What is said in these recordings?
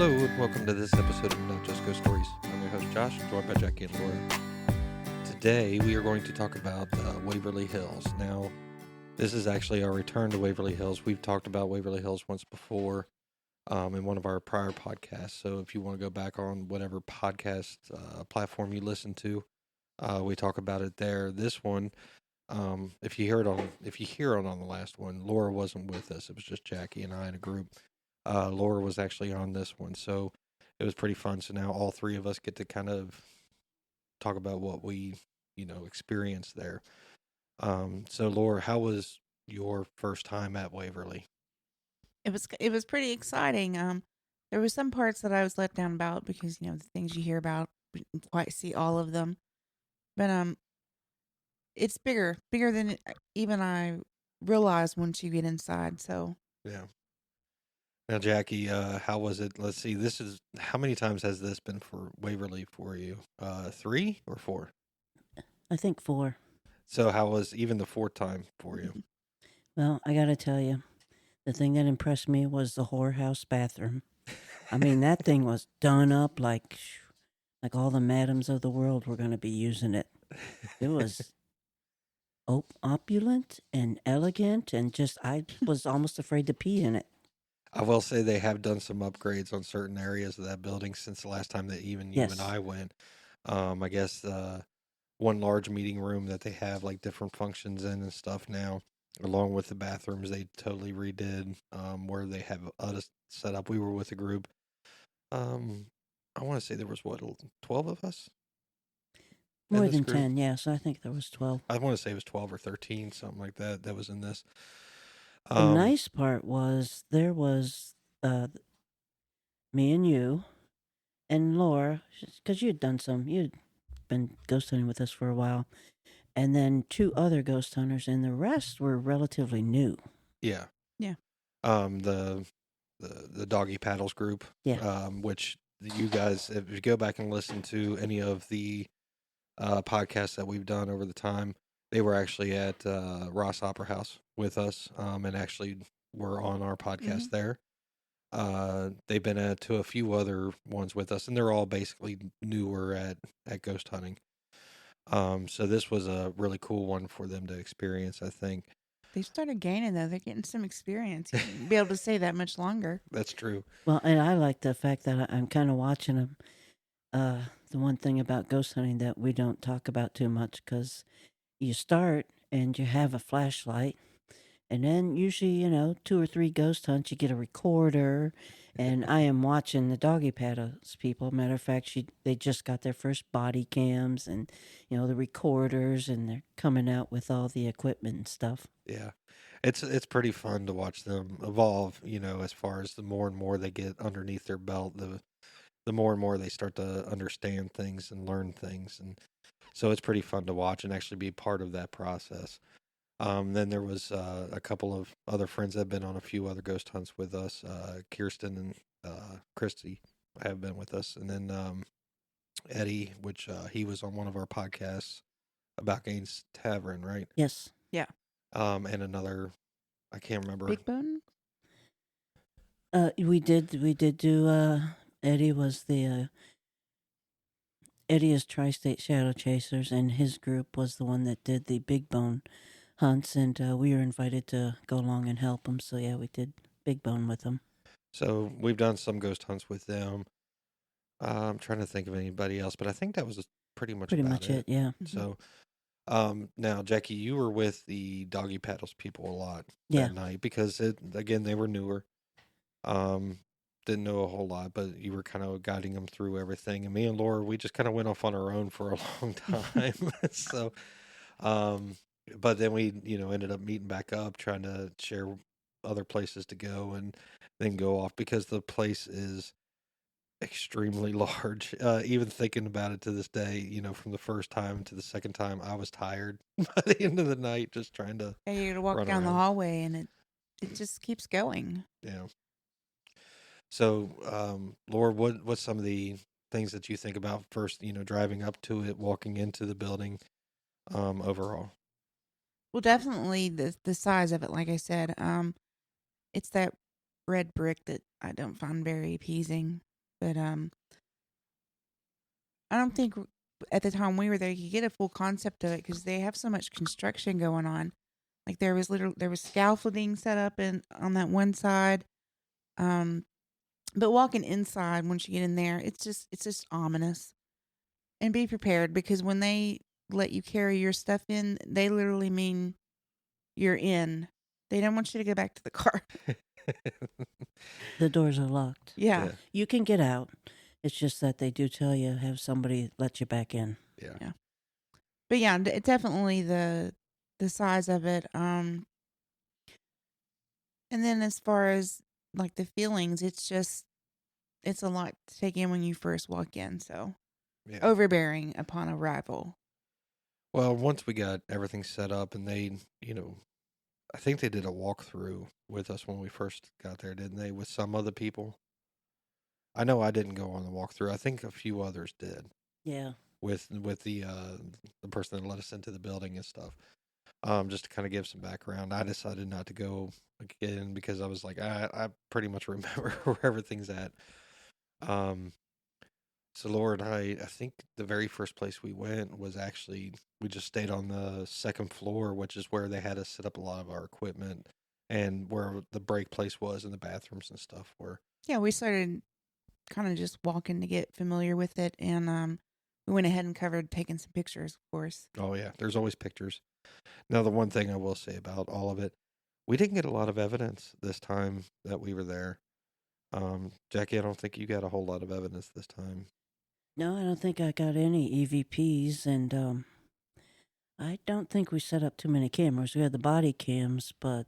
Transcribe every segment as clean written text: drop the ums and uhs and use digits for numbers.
Hello and welcome to this episode of Not Just Ghost Stories. I'm your host Josh, joined by Jackie and Laura. Today we are going to talk about Waverly Hills. Now, this is actually our return to Waverly Hills. We've talked about Waverly Hills once before in one of our prior podcasts. So if you want to go back on whatever podcast platform you listen to, we talk about it there. This one, if you hear it on the last one, Laura wasn't with us. It was just Jackie and I in a group. Laura was actually on this one, so it was pretty fun. So now all three of us get to kind of talk about what we, experienced there. So Laura, how was your first time at Waverly? It was pretty exciting. There was some parts that I was let down about because the things you hear about, we didn't quite see all of them. But it's bigger than even I realized once you get inside. So Yeah. Now, Jackie, how was it? Let's see. How many times has this been for Waverly for you? 3 or 4? I think 4. So how was even the 4th time for you? Well, I gotta tell you, the thing that impressed me was the whorehouse bathroom. I mean, that thing was done up like all the madams of the world were gonna be using it. It was opulent and elegant, and just I was almost afraid to pee in it. I will say they have done some upgrades on certain areas of that building since the last time that even you and Yes. I went. I guess one large meeting room that they have like different functions in and stuff now, along with the bathrooms they totally redid, where they have us set up. We were with a group. I want to say there was 12 of us in More this than group. 10, yes. I think there was 12. I want to say it was 12 or 13, something like that. That was in this. The nice part was there was me and you and Laura, because you'd been ghost hunting with us for a while, and then 2 other ghost hunters, and the rest were relatively new. Yeah. Yeah. The Doggy Paddles group. Yeah. Which you guys, if you go back and listen to any of the podcasts that we've done over the time, they were actually at Ross Opera House with us, and actually were on our podcast there. They've been to a few other ones with us, and they're all basically newer at ghost hunting. So this was a really cool one for them to experience, I think. they started gaining though. They're getting some experience. You wouldn't be able to say that much longer. That's true. Well, and I like the fact that I'm kind of watching them. The one thing about ghost hunting that we don't talk about too much, because you start and you have a flashlight, and then usually, 2 or 3 ghost hunts, you get a recorder. And I am watching the Doggy Paddles people. Matter of fact, they just got their first body cams and, the recorders, and they're coming out with all the equipment and stuff. Yeah. It's pretty fun to watch them evolve, as far as the more and more they get underneath their belt, the more and more they start to understand things and learn things. And so it's pretty fun to watch and actually be part of that process. Then there was a couple of other friends that have been on a few other ghost hunts with us. Kirsten and Christy have been with us. And then Eddie, which he was on one of our podcasts about Gaines Tavern, right? Yes. Yeah. And another, I can't remember. Big Bone. We did do. Eddie was the. Eddie is Tri-State Shadow Chasers, and his group was the one that did the Big Bone hunts, and we were invited to go along and help them. So yeah, we did Big Bone with them. So we've done some ghost hunts with them. I'm trying to think of anybody else, but I think that was pretty much it. Yeah. So, now Jackie, you were with the Doggy Paddles people a lot Yeah. that night because again they were newer. Didn't know a whole lot, but you were kind of guiding them through everything. And me and Laura, we just kind of went off on our own for a long time. So, but then we, ended up meeting back up, trying to share other places to go and then go off because the place is extremely large. Even thinking about it to this day, from the first time to the second time, I was tired by the end of the night just trying to. Yeah, you got to walk run down the around. hallway, and it just keeps going. Yeah. So, Laura, what's some of the things that you think about first, driving up to it, walking into the building, overall? Well, definitely the size of it. Like I said, it's that red brick that I don't find very appeasing. But I don't think at the time we were there you could get a full concept of it because they have so much construction going on. Like there was scaffolding set up on that one side. Um, but walking inside once you get in there, it's just ominous. And be prepared because when they let you carry your stuff in, they literally mean you're in. They don't want you to go back to the car. The doors are locked. Yeah. Yeah. You can get out. It's just that they do tell you have somebody let you back in. Yeah. But yeah, definitely the size of it. And then as far as like the feelings, it's a lot to take in when you first walk in. So Yeah. overbearing upon arrival. Well, once we got everything set up and they, I think they did a walkthrough with us when we first got there, didn't they? With some other people. I know I didn't go on the walkthrough. I think a few others did. Yeah. With the person that let us into the building and stuff. Just to kind of give some background, I decided not to go again because I was like, I pretty much remember where everything's at. So Laura and I think the very first place we went was actually, we just stayed on the second floor, which is where they had us set up a lot of our equipment and where the break place was and the bathrooms and stuff were. Yeah, we started kind of just walking to get familiar with it, and we went ahead and covered taking some pictures, of course. Oh yeah, there's always pictures. Now the one thing I will say about all of it, we didn't get a lot of evidence this time that we were there. Jackie, I don't think you got a whole lot of evidence this time. No, I don't think I got any EVPs, and I don't think we set up too many cameras. We had the body cams, but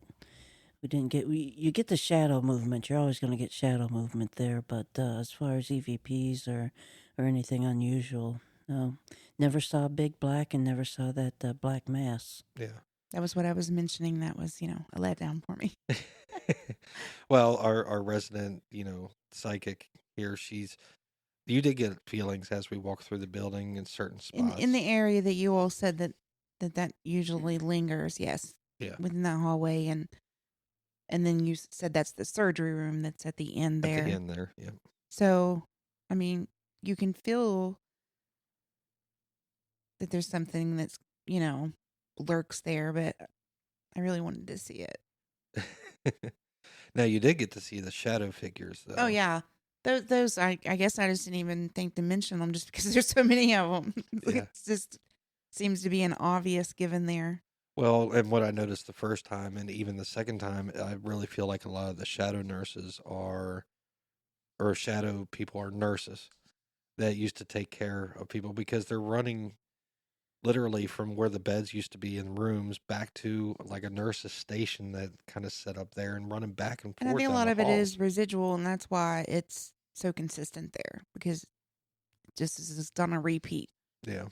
we didn't get. You get the shadow movement. You're always going to get shadow movement there, but as far as EVPs or anything unusual, no. Never saw Big Black and never saw that black mass. Yeah. That was what I was mentioning. That was, a letdown for me. Well, our resident, psychic here, you did get feelings as we walked through the building in certain spots. In the area that you all said that usually lingers, yes. Yeah. Within that hallway, and then you said that's the surgery room that's at the end there. At the end there, yeah. So, I mean, you can feel that there's something that's, lurks there, but I really wanted to see it. Now you did get to see the shadow figures, though. Oh yeah, those I guess I just didn't even think to mention them just because there's so many of them. Yeah. It just seems to be an obvious given there. Well, and what I noticed the first time and even the second time, I really feel like a lot of the shadow nurses or shadow people are nurses that used to take care of people because they're running literally from where the beds used to be in rooms back to like a nurse's station that kind of set up there and running back and forth. And I think a down lot the of it halls. is residual, and that's why it's so consistent there because it just is done a repeat. Yeah.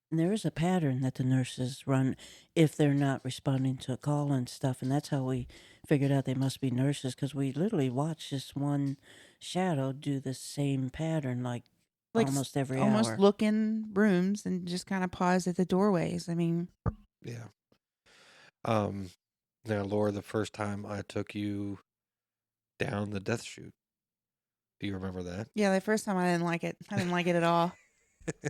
And there is a pattern that the nurses run if they're not responding to a call and stuff. And that's how we figured out they must be nurses because we literally watched this one shadow do the same pattern like almost every hour. Almost look in rooms and just kind of pause at the doorways. I mean, Yeah. Now, Laura, the first time I took you down the death chute, do you remember that? yeah, the first time I didn't like it. I didn't like it at all.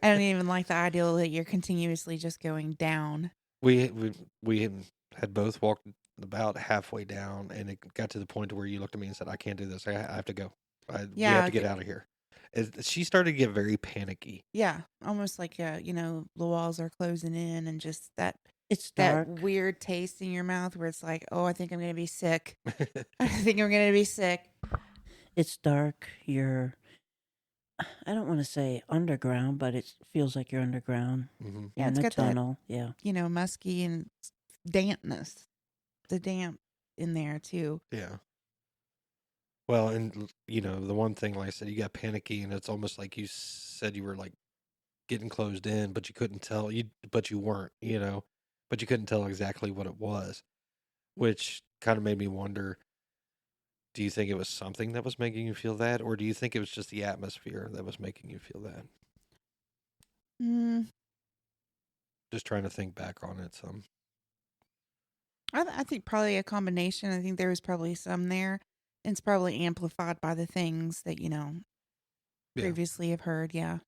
I don't even like the idea that you're continuously just going down. We had both walked about halfway down, and it got to the point where you looked at me and said, "I can't do this. I have to go. We have to get out of here." She started to get very panicky. Yeah, almost like the walls are closing in, and just that It's dark. that weird taste in your mouth where it's like, oh, I think I'm gonna be sick. I think I'm gonna be sick. It's dark. I don't want to say underground, but it feels like you're underground. Mm-hmm. Yeah, in it's a got tunnel. Yeah. that musky and dampness. The damp in there too. Yeah. Well, and the one thing, like I said, you got panicky, and it's almost like you said you were like getting closed in, but you couldn't tell. But you weren't, but you couldn't tell exactly what it was, which kind of made me wonder. Do you think it was something that was making you feel that, or do you think it was just the atmosphere that was making you feel that? Just trying to think back on it some. I think probably a combination. I think there was probably some there. And it's probably amplified by the things that, Yeah. previously have heard. Yeah.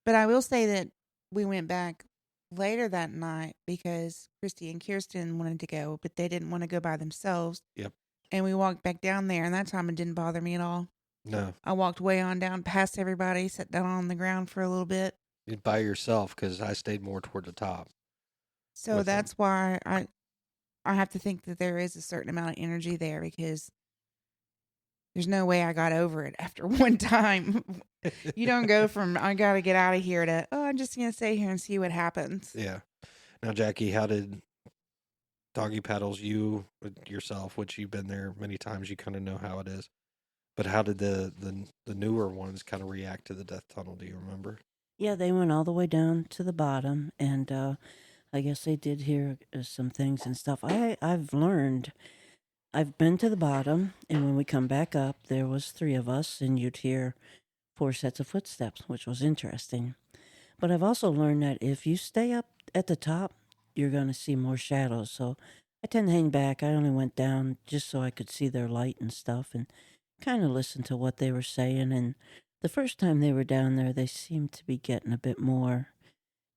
But I will say that we went back later that night because Christy and Kirsten wanted to go, but they didn't want to go by themselves. Yep. And we walked back down there, and that time it didn't bother me at all. No. I walked way on down past everybody, sat down on the ground for a little bit. You're by yourself because I stayed more toward the top. So with them. that's why I have to think that there is a certain amount of energy there because there's no way I got over it after one time. You don't go from I got to get out of here to I'm just gonna stay here and see what happens. Yeah. Now, Jackie, how did doggy paddles you yourself, which you've been there many times, you kind of know how it is. But how did the newer ones kind of react to the death tunnel? Do you remember? Yeah, they went all the way down to the bottom, and I guess they did hear some things and stuff. I've learned. I've been to the bottom, and when we come back up, there was 3 of us, and you'd hear 4 sets of footsteps, which was interesting. But I've also learned that if you stay up at the top, you're going to see more shadows. So I tend to hang back. I only went down just so I could see their light and stuff and kind of listen to what they were saying. And the first time they were down there, they seemed to be getting a bit more.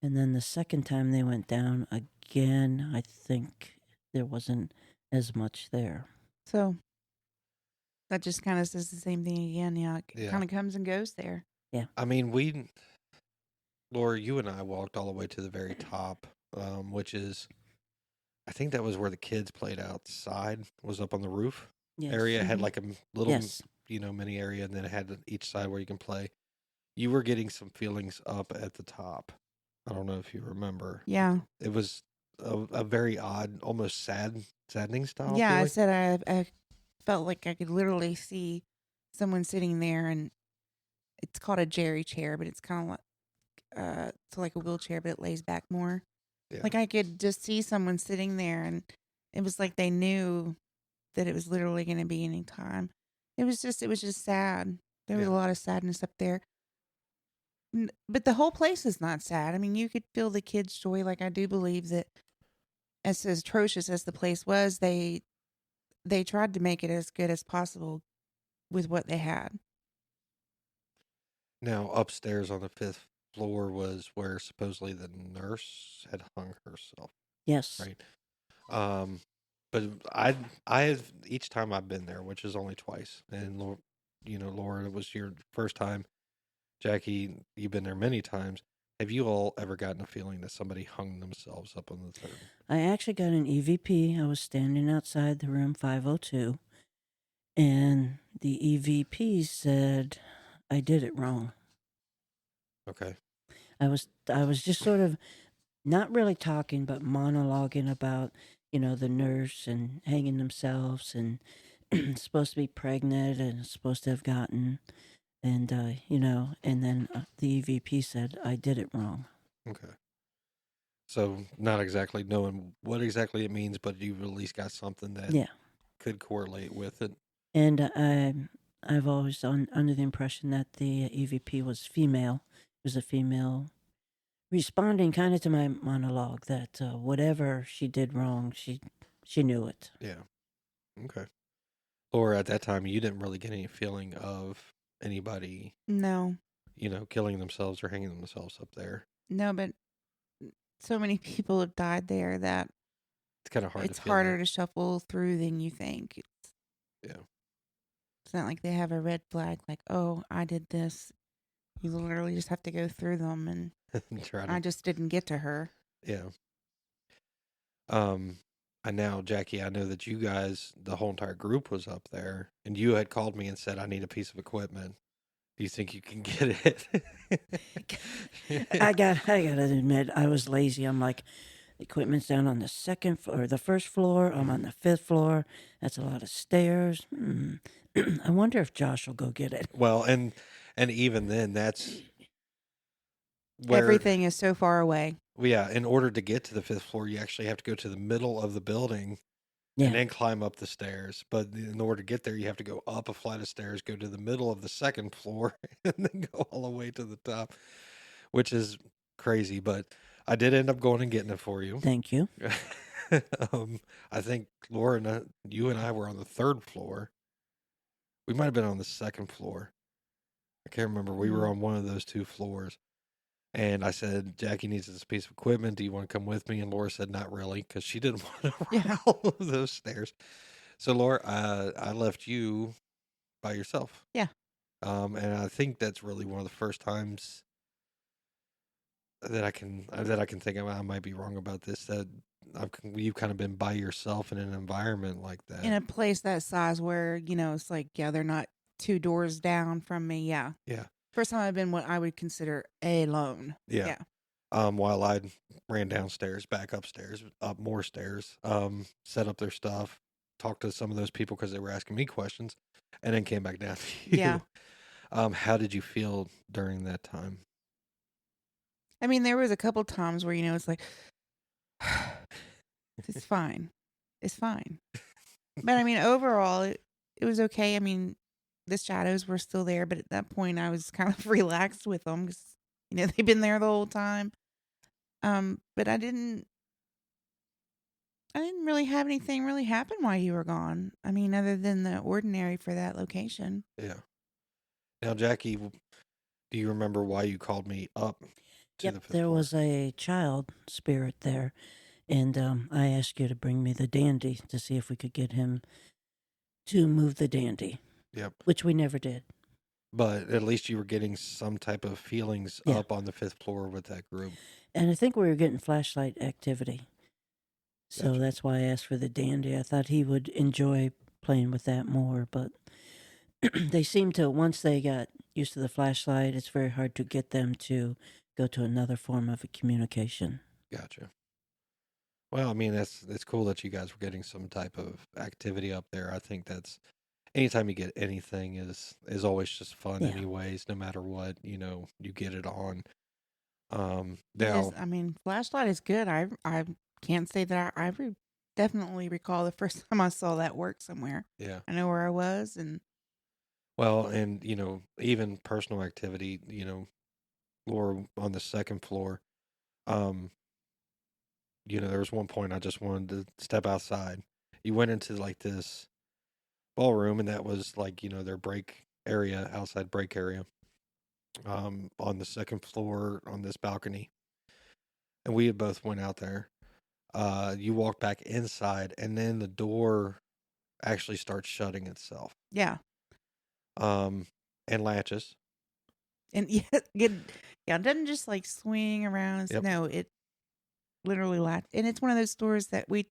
And then the second time they went down again, I think there wasn't as much there. So that just kind of says the same thing again. Yeah, it Yeah. kind of comes and goes there. I mean, Laura, you and I walked all the way to the very top, which is, I think that was where the kids played outside, was up on the roof Yes. area. It had like a little, Yes. mini area, and then it had each side where you can play. You were getting some feelings up at the top. I don't know if you remember. Yeah. It was a very odd, almost saddening style Yeah, I feeling. said I felt like I could literally see someone sitting there, and it's called a Jerry chair, but it's kind of like it's like a wheelchair, but it lays back more. Yeah. Like I could just see someone sitting there, and it was like they knew that it was literally going to be any time. It was just sad. There was Yeah. a lot of sadness up there. But the whole place is not sad. I mean, you could feel the kids' joy. Like I do believe that, as atrocious as the place was, they tried to make it as good as possible with what they had. Now, upstairs on the 5th floor was where supposedly the nurse had hung herself. Yes. Right. But I have, each time I've been there, which is only twice, and Laura, it was your first time. Jackie, you've been there many times. Have you all ever gotten a feeling that somebody hung themselves up on the 3rd? I actually got an EVP. I was standing outside the room 502, and the EVP said I did it wrong. Okay. I was just sort of not really talking, but monologuing about, the nurse and hanging themselves and supposed to be pregnant and supposed to have gotten, and, and then the EVP said I did it wrong. Okay. So not exactly knowing what exactly it means, but you've at least got something that could correlate with it. And I've always under the impression that the EVP was female. It was a female responding kind of to my monologue that whatever she did wrong, she knew it. Yeah. Okay. Laura, at that time, you didn't really get any feeling of anybody, No, killing themselves or hanging themselves up there. no, but so many people have died there that It's kind of hard. it's to feel harder that. to shuffle through than you think. Yeah. It's not like they have a red flag, like, oh, I did this. You literally just have to go through them, and I just didn't get to her. Yeah. And now, Jackie, I know that you guys, the whole entire group was up there, and you had called me and said, I need a piece of equipment. Do you think you can get it? I gotta admit, I was lazy. I'm like, the equipment's down on the second or the first floor. I'm on the 5th floor. That's a lot of stairs. I wonder if Josh will go get it. Well, and even then, that's where Everything is so far away. Yeah, in order to get to the 5th floor, you actually have to go to the middle of the building Yeah. and then climb up the stairs. But in order to get there, you have to go up a flight of stairs, go to the middle of the 2nd floor, and then go all the way to the top, which is crazy. But I did end up going and getting it for you. Thank you. I think Laura, you and I were on the 3rd floor. We might have been on the 2nd floor. I can't remember. We were Mm. on one of those 2 floors, and I said, Jackie needs this piece of equipment. Do you want to come with me? And Laura said, not really, because she didn't want to run Yeah. all of those stairs. So, Laura, I left you by yourself. Yeah. And I think that's really one of the first times that I can think of. I might be wrong about this. That you've kind of been by yourself in an environment like In that. a place that size where, it's like, yeah, they're not 2 doors down from me. Yeah. Yeah, First time I've been what I would consider alone. yeah. Yeah. While I ran downstairs, back upstairs, up more stairs, set up their stuff, talked to some of those people because they were asking me questions, and then came back down to you. Yeah. How did you feel during that time? I mean, there was a couple times where, it's like, it's fine. It's fine. But I mean, overall, it was okay. I mean, the shadows were still there, but at that point, I was kind of relaxed with them because, they've been there the whole time. But I didn't really have anything really happen while you were gone. I mean, other than the ordinary for that location. Yeah. Now, Jackie, do you remember why you called me up to the Yep, 5th there floor? was a child spirit there, and I asked you to bring me the dandy to see if we could get him to move the dandy, Yep. which we never did. But at least you were getting some type of feelings Yeah. up on the 5th floor with that group. And I think we were getting flashlight activity. So Gotcha. that's why I asked for the dandy. I thought he would enjoy playing with that more, but they seem to, once they got used to the flashlight, it's very hard to get them to go to another form of a communication. Gotcha. Well, I mean, it's cool that you guys were getting some type of activity up there. I think that's anytime you get anything is always just fun Yeah. anyways, no matter what, you get it on. It is, Now, I mean, flashlight is good. I can't say that I definitely recall the first time I saw that work somewhere. yeah. I know where I was, and Well, and even personal activity, Laura on the 2nd floor, um, there was one point I just wanted to step outside. You went into like this ballroom, and that was like, their break area, outside break area, on the 2nd floor on this balcony. And we had both went out there. You walked back inside, and then the door actually starts shutting itself. yeah, And latches. and yeah, it doesn't just like swing around. Yep. No, it literally latched, and it's one of those doors that we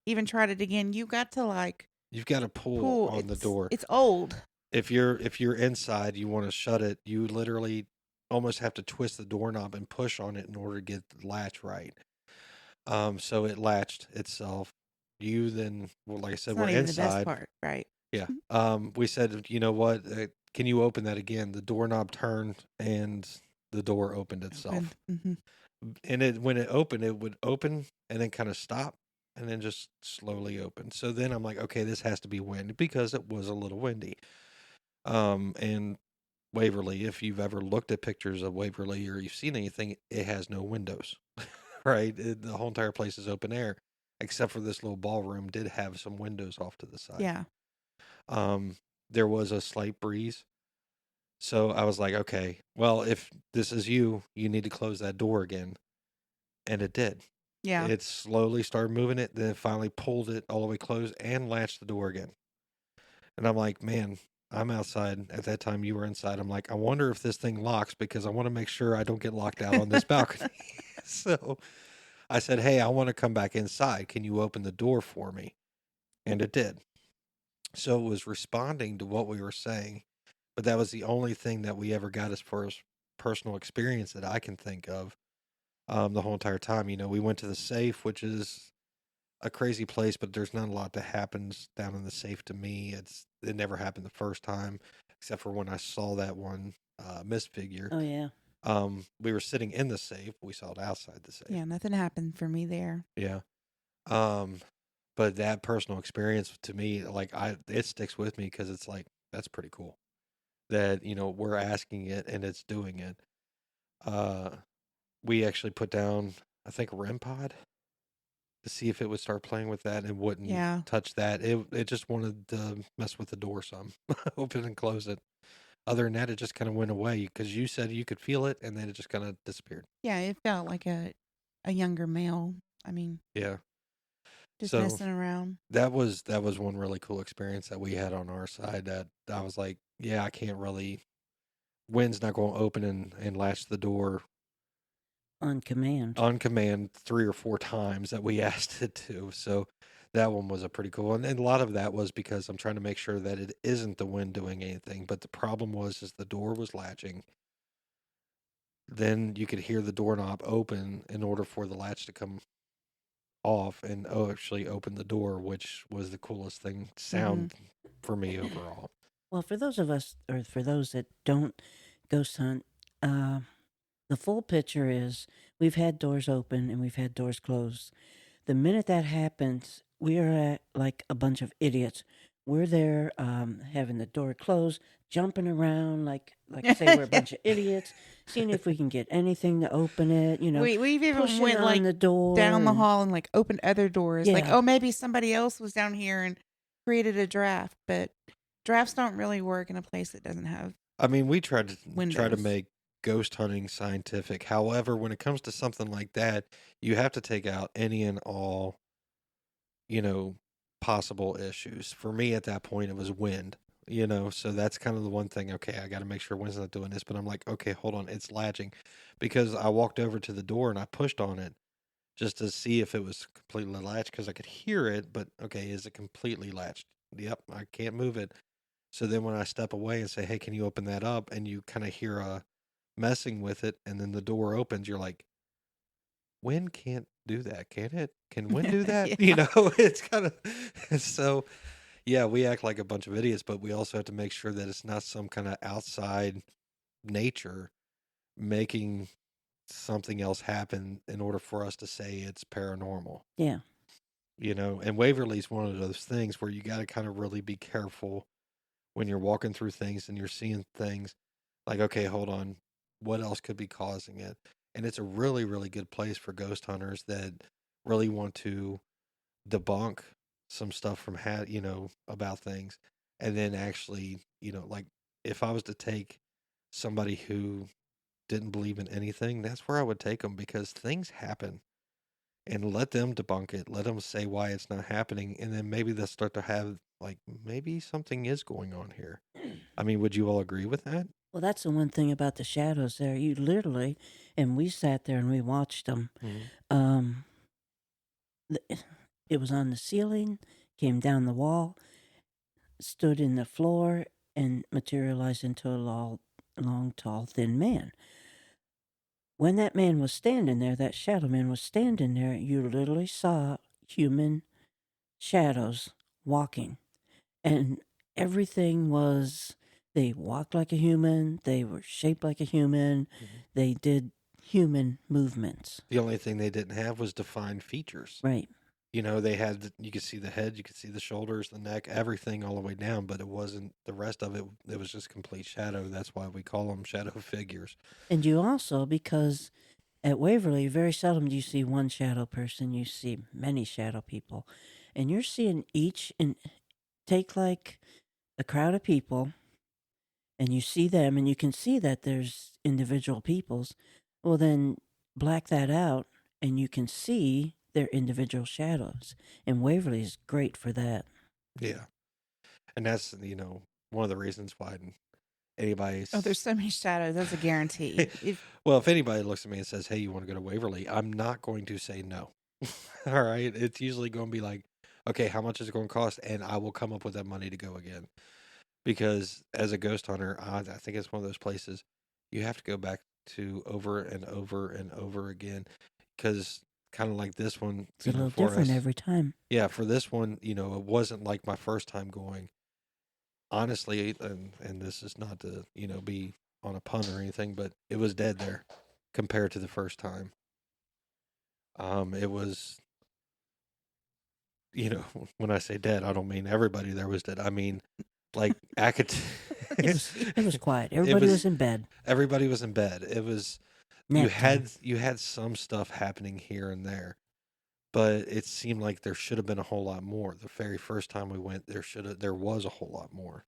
even tried it again. You got to like You've got to pull pull. on the door. It's old. If you're inside, you want to shut it, you literally almost have to twist the doorknob and push on it in order to get the latch right. So it latched itself. You then, well, like I said, It's we're not even the best inside. part, right? Yeah. We said, you know what? Can you open that again? The doorknob turned and the door opened itself. Mm-hmm. And when it opened, it would open and then kind of stop and then just slowly open. So then I'm like, okay, this has to be wind because it was a little windy. And Waverly, if you've ever looked at pictures of Waverly or you've seen anything, it has no windows, right? The whole entire place is open air, except for this little ballroom did have some windows off to the side. Yeah. There was a slight breeze. So I was like, okay, well, if this is you need to close that door again. And it did. Yeah. It slowly started moving it, then it finally pulled it all the way closed and latched the door again. And I'm like, man, I'm outside. At that time, you were inside. I'm like, I wonder if this thing locks because I want to make sure I don't get locked out on this balcony. So I said, hey, I want to come back inside. Can you open the door for me? And it did. So it was responding to what we were saying. But that was the only thing that we ever got as far as personal experience that I can think of the whole entire time. We went to the safe, which is a crazy place, but there's not a lot that happens down in the safe to me. It never happened the first time, except for when I saw that one misfigure. Oh, yeah. We were sitting in the safe. We saw it outside the safe. Yeah, nothing happened for me there. Yeah. But that personal experience to me, like it sticks with me because it's like, that's pretty cool that, we're asking it and it's doing it. We actually put down, I think, a REM pod to see if it would start playing with that and wouldn't touch that. It just wanted to mess with the door some, open and close it. other than that, it just kind of went away because you said you could feel it, and then it just kind of disappeared. Yeah, it felt like a younger male. I mean, Yeah. just So messing around. that was one really cool experience that we had on our side. That I was like, yeah, I can't really. Wynn's not going to open and latch the door On command. on command 3 or 4 times that we asked it to. So that one was a pretty cool one. And a lot of that was because I'm trying to make sure that it isn't the wind doing anything. But the problem was is the door was latching. Then you could hear the doorknob open in order for the latch to come off and actually open the door, which was the coolest thing sound for me overall. Well, for those of us, or for those that don't ghost hunt, the full picture is we've had doors open and we've had doors closed. The minute that happens, we are at like a bunch of idiots. We're there having the door closed, jumping around like say we're a bunch of idiots, seeing if we can get anything to open it, We've even pushing went on like the door down the and- hall and like opened other doors. Like, Yeah. oh, maybe somebody else was down here and created a draft, but drafts don't really work in a place that doesn't have. I mean, we tried to Windows. make ghost hunting scientific. However, when it comes to something like that, you have to take out any and all, possible issues. For me at that point, it was wind, so that's kind of the one thing. Okay, I got to make sure wind's not doing this, but I'm like, okay, hold on, it's latching, because I walked over to the door and I pushed on it just to see if it was completely latched because I could hear it, but okay, is it completely latched? Yep, I can't move it. So then when I step away and say, hey, can you open that up? And you kind of hear a messing with it, and then the door opens, you're like, wind can't do that, can it? Can wind do that? Yeah. It's kind of, so yeah, we act like a bunch of idiots, but we also have to make sure that it's not some kind of outside nature making something else happen in order for us to say it's paranormal. Yeah. And Waverly's one of those things where you got to kind of really be careful when you're walking through things and you're seeing things like, okay, hold on, what else could be causing it? And it's a really, really good place for ghost hunters that really want to debunk some stuff from about things. And then actually, like if I was to take somebody who didn't believe in anything, that's where I would take them, because things happen, and let them debunk it. Let them say why it's not happening. And then maybe they'll start to have like, maybe something is going on here. I mean, would you all agree with that? Well, that's the one thing about the shadows there. You literally, and we sat there and we watched them. It was on the ceiling, came down the wall, stood in the floor, and materialized into a long, tall, thin man. When that man was standing there, that shadow man was standing there, you literally saw human shadows walking. And everything was, they walked like a human, they were shaped like a human, they did human movements. The only thing they didn't have was defined features. Right. They had, you could see the head, you could see the shoulders, the neck, everything all the way down, but it wasn't the rest of it. It was just complete shadow. That's why we call them shadow figures. And you also, because at Waverly, very seldom do you see one shadow person, you see many shadow people. And you're seeing each, and take like a crowd of people, and you see them, and you can see that there's individual peoples. Well, then black that out, and you can see their individual shadows. And Waverly is great for that. Yeah. And that's, one of the reasons why anybody's... Oh, there's so many shadows. That's a guarantee. Well, if anybody looks at me and says, hey, you want to go to Waverly, I'm not going to say no. All right? It's usually going to be like, okay, how much is it going to cost? And I will come up with that money to go again. Because as a ghost hunter, I think it's one of those places you have to go back to over and over and over again. Because kind of like this one, it's a little different every time. Yeah, for this one, it wasn't like my first time going. Honestly, and this is not to, be on a pun or anything, but it was dead there compared to the first time. It was, when I say dead, I don't mean everybody there was dead. I mean, like, it was quiet. Everybody was in bed. Everybody was in bed. It was, you had some stuff happening here and there, but it seemed like there should have been a whole lot more. The very first time we went, there was a whole lot more.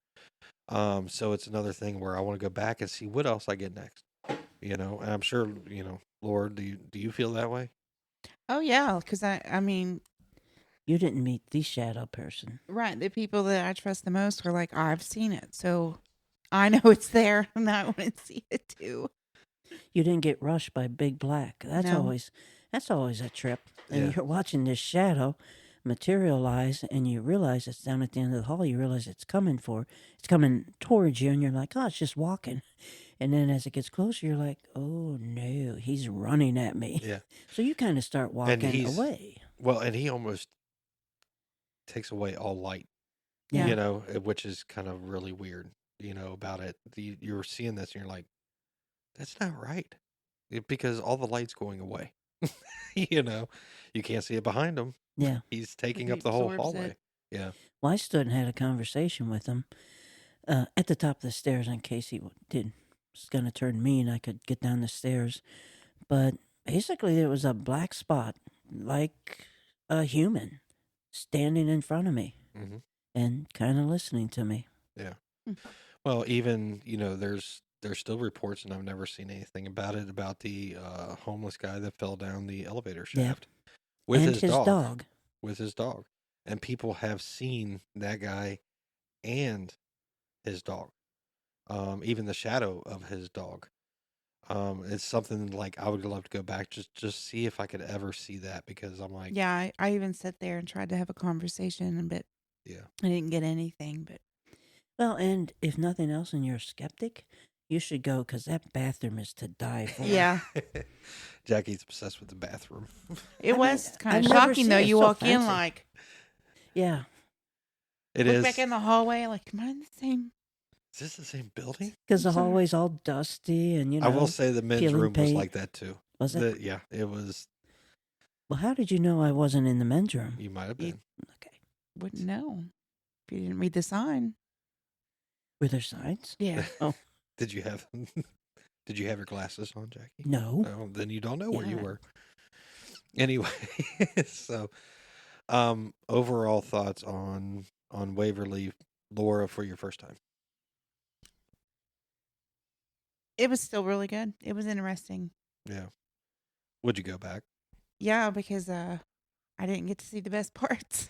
So it's another thing where I want to go back and see what else I get next. And I'm sure, Laura, do you feel that way? Oh yeah, because I mean, You didn't meet the shadow person. right, the people that I trust the most were like, oh, I've seen it, so I know it's there, and I want to see it too. You didn't get rushed by Big Black. That's No. always a trip. And Yeah. you're watching this shadow materialize, and you realize it's down at the end of the hall. You realize it's coming towards you, and you're like, oh, it's just walking. And then as it gets closer, you're like, oh no, he's running at me. Yeah. So you kind of start walking away. Well, and he almost takes away all light, Yeah. which is kind of really weird, about it. You're seeing this and you're like, that's not right. Because all the light's going away. You can't see it behind him. Yeah. He's taking He up the whole absorbs hallway. it. Yeah. Well, I stood and had a conversation with him at the top of the stairs in case he was going to turn mean. I could get down the stairs. But basically, there was a black spot, like a human, standing in front of me Mm-hmm. and kind of listening to me. Yeah. Hmm. Well, even, there's still reports, and I've never seen anything about it, about the homeless guy that fell down the elevator Yeah. shaft with and his dog. With his dog. And people have seen that guy and his dog. Even the shadow of his dog. It's something like I would love to go back, just see if I could ever see that, because I'm like, Yeah, I even sat there and tried to have a conversation, but yeah. I didn't get anything. But Well, and if nothing else, and you're a skeptic, you should go because that bathroom is to die for. yeah, Jackie's obsessed with the bathroom. it I was mean, kind I've of never shocking seen though. it You so walk in fancy. like, Yeah, It look is. back in the hallway, like, am I in the same? Is this the same building? because the Sorry. hallway's all dusty and, I will say the men's peeling room was paint. like that too. Was it? Yeah, it was. Well, how did you know I wasn't in the men's room? You might have You- been. Okay. Wouldn't know if you didn't read the sign. Were there signs? Yeah, Oh, Did you have Did you have your glasses on, Jackie? no. No, then you don't know where you Yeah. were. Anyway, so overall thoughts on Waverly, Laura, for your first time. it was still really good. It was interesting. Yeah. Would you go back? Yeah, because I didn't get to see the best parts.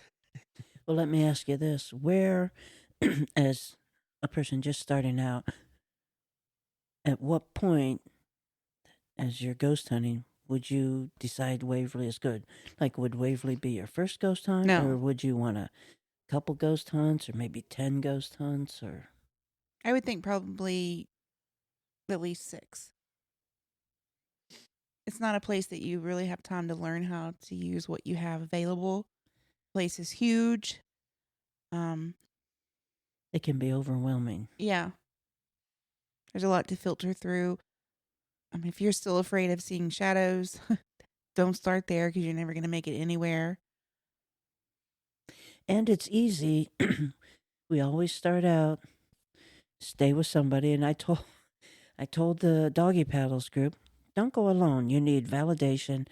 Well, let me ask you this. Where, as a person just starting out, at what point, as you're ghost hunting, would you decide Waverly is good? Like, would Waverly be your first ghost hunt? No. Or would you want a couple ghost hunts or maybe 10 ghost hunts? Or I would think probably at least 6. It's not a place that you really have time to learn how to use what you have available. Place is huge. it can be overwhelming. Yeah. There's a lot to filter through. If you're still afraid of seeing shadows, don't start there because you're never going to make it anywhere. And it's easy. We always start out, stay with somebody. And I told the doggy paddles group, don't go alone. You need validation.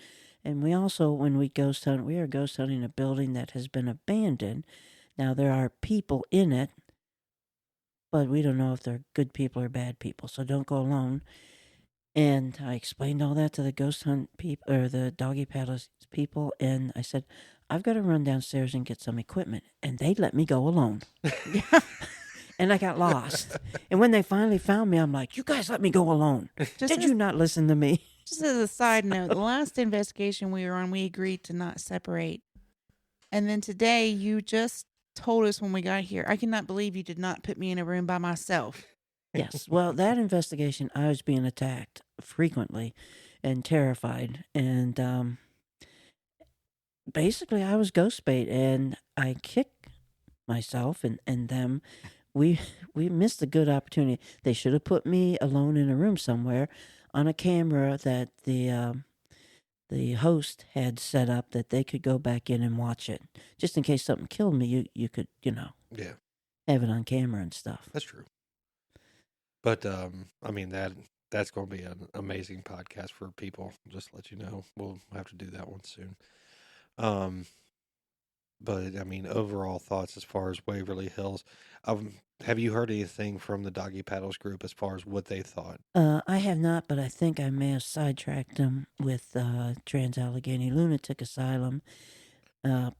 And we also, when we ghost hunt, we are ghost hunting a building that has been abandoned. Now, there are people in it, but we don't know if they're good people or bad people. So don't go alone. And I explained all that to the ghost hunt people, or the doggy paddles people. And I said, I've got to run downstairs and get some equipment. And they let me go alone. And I got lost. And when they finally found me, I'm like, you guys let me go alone. Did you not listen to me? Just as a side note, the last investigation we were on, we agreed to not separate. And then today, you just told us when we got here, I cannot believe you did not put me in a room by myself. Yes. Well, that investigation, I was being attacked frequently and terrified. And basically, I was ghost bait, and I kicked myself and them. We missed a good opportunity. They should have put me alone in a room somewhere on a camera that the host had set up that they could go back in and watch it. Just in case something killed me, you could, Yeah, have it on camera and stuff. that's true. But that's going to be an amazing podcast for people. Just to let you know, we'll have to do that one soon. Um, but I mean, overall thoughts as far as Waverly Hills. Have you heard anything from the Doggy Paddles group as far as what they thought? I have not, but I think I may have sidetracked them with Trans Allegheny Lunatic Asylum,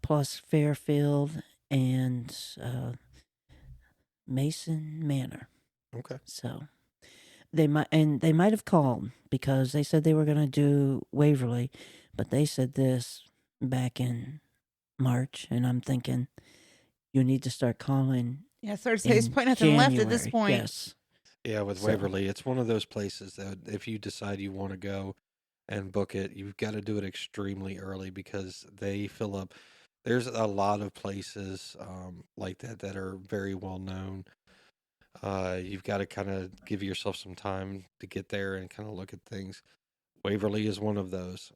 plus Fairfield and Mason Manor. Okay. So they might have called because they said they were going to do Waverly, but they said this back in March, and I'm thinking you need to start calling Yeah, so to say, there's in point nothing left at this January. point. Yes. Yeah, with So- Waverly, it's one of those places that if you decide you want to go and book it, you've got to do it extremely early because they fill up. There's a lot of places like that are very well known. You've got to kind of give yourself some time to get there and kind of look at things. Waverly is one of those.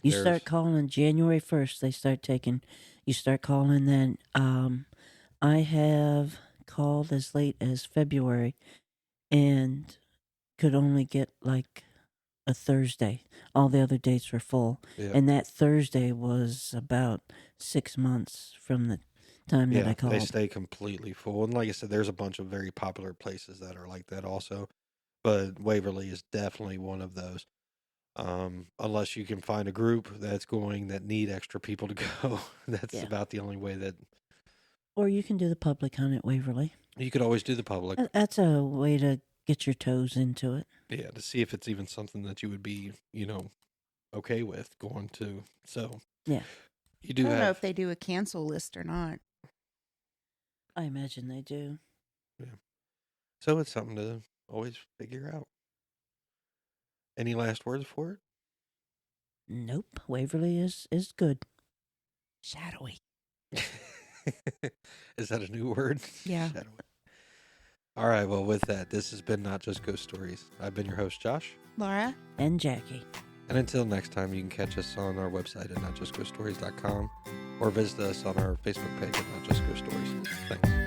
You There's- start calling January 1st, they start taking, you start calling then. I have called as late as February and could only get like a Thursday. All the other dates were full. Yeah. And that Thursday was about 6 months from the time that I they called. stay completely full. And like I said, there's a bunch of very popular places that are like that also. But Waverly is definitely one of those. Unless you can find a group that's going that need extra people to go. That's Yeah. about the only way that Or you can do the public hunt at Waverly. you could always do the public. That's a way to get your toes into it. Yeah, to see if it's even something that you would be, okay with going to. So Yeah. you I do don't know have if they do a cancel list or not. I imagine they do. so it's something to always figure out. Any last words for Nope. Waverly is good. Shadowy. it? Is that a new word? Yeah. Shadowy. All right, well, with that, this has been Not Just Ghost Stories. I've been your host, Josh. Laura? And Jackie. And until next time, you can catch us on our website at notjustghoststories.com or visit us on our Facebook page at Not Just Ghost Stories. Thanks.